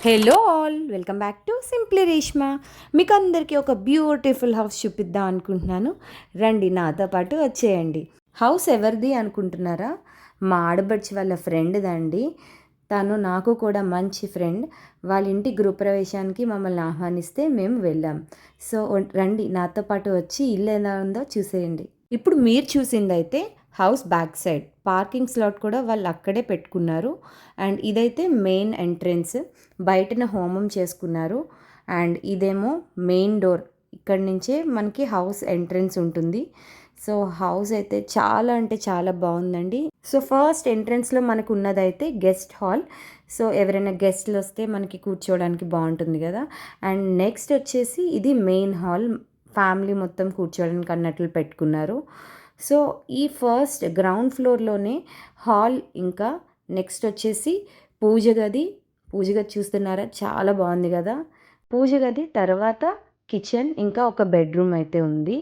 Hello all, welcome back to simply Reshma. మీకు అందరికీ ఒక బ్యూటిఫుల్ హౌస్ చూపిద్దాం అనుకుంటున్నాను. రండి, నాతో పాటు వచ్చేయండి. హౌస్ ఎవరిది అనుకుంటున్నారా? మా ఆడబడిచి వాళ్ళ ఫ్రెండ్దండి. తను నాకు కూడా మంచి ఫ్రెండ్. వాళ్ళ ఇంటి గృహప్రవేశానికి మమ్మల్ని ఆహ్వానిస్తే మేము వెళ్ళాం. సో రండి, నాతో పాటు వచ్చి ఇల్లు ఎలా ఉందో చూసేయండి. ఇప్పుడు మీరు చూసిందైతే house back side parking slot కూడా వాళ్ళు అక్కడే పెట్టుకున్నారు. అండ్ ఇదైతే మెయిన్ ఎంట్రెన్స్, బయటన హోమం చేసుకున్నారు. అండ్ ఇదేమో మెయిన్ డోర్, ఇక్కడి నుంచే మనకి హౌస్ ఎంట్రెన్స్ ఉంటుంది. సో హౌస్ అయితే చాలా అంటే చాలా బాగుందండి. సో ఫస్ట్ ఎంట్రెన్స్లో మనకు ఉన్నదైతే గెస్ట్ హాల్. సో ఎవరైనా గెస్ట్లు వస్తే మనకి కూర్చోవడానికి బాగుంటుంది కదా. అండ్ నెక్స్ట్ వచ్చేసి ఇది మెయిన్ హాల్, ఫ్యామిలీ మొత్తం కూర్చోవడానికి అన్నట్లు పెట్టుకున్నారు. సో ఈ ఫస్ట్ గ్రౌండ్ ఫ్లోర్లోనే హాల్, ఇంకా నెక్స్ట్ వచ్చేసి పూజ గది. పూజ గది చూస్తున్నారా, చాలా బాగుంది కదా. పూజ గది తర్వాత కిచెన్, ఇంకా ఒక బెడ్రూమ్ అయితే ఉంది.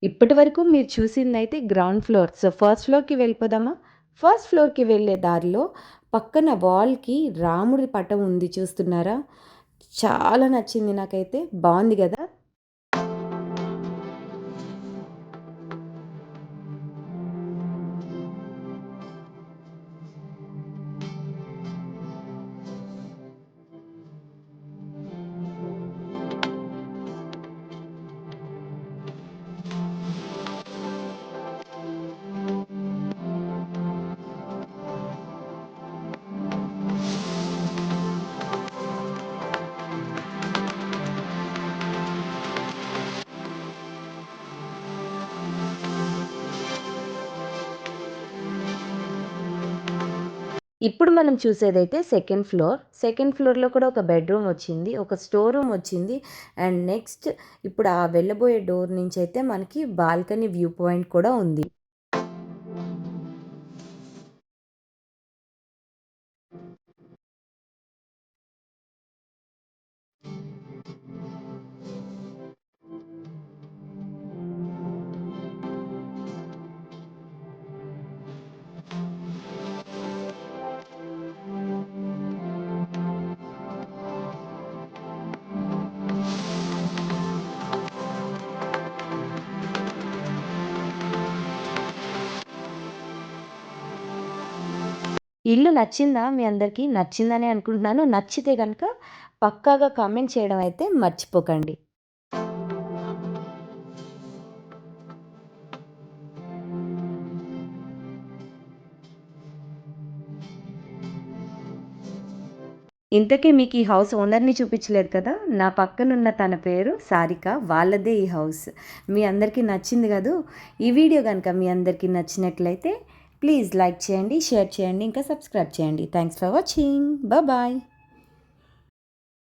ఇప్పటి వరకు మీరు చూసిందైతే గ్రౌండ్ ఫ్లోర్. సో ఫస్ట్ ఫ్లోర్కి వెళ్ళిపోదామా? ఫస్ట్ ఫ్లోర్కి వెళ్ళే దారిలో పక్కన వాల్కి రాముడి పటం ఉంది, చూస్తున్నారా? చాలా నచ్చింది నాకైతే, బాగుంది కదా. ఇప్పుడు మనం చూసేదైతే సెకండ్ ఫ్లోర్. సెకండ్ ఫ్లోర్లో కూడా ఒక బెడ్రూమ్ వచ్చింది, ఒక స్టోర్ రూమ్ వచ్చింది. అండ్ నెక్స్ట్ ఇప్పుడు ఆ వెళ్ళబోయే డోర్ నుంచి అయితే మనకి బాల్కనీ వ్యూ పాయింట్ కూడా ఉంది. ఇల్లు నచ్చిందా? మీ అందరికీ నచ్చిందని అనుకుంటున్నాను. నచ్చితే కనుక పక్కాగా కామెంట్ చేయడం అయితే మర్చిపోకండి. ఇంతకీ మీకు ఈ హౌస్ ఓనర్ని చూపించలేదు కదా. నా పక్కనున్న తన పేరు సారిక, వాళ్ళదే ఈ హౌస్. మీ అందరికీ నచ్చింది కదూ. ఈ వీడియో కనుక మీ అందరికీ నచ్చినట్లయితే ప్లీజ్ లైక్ చేయండి, షేర్ చేయండి, ఇంకా సబ్స్క్రైబ్ చేయండి. Thanks for watching. బాయ్.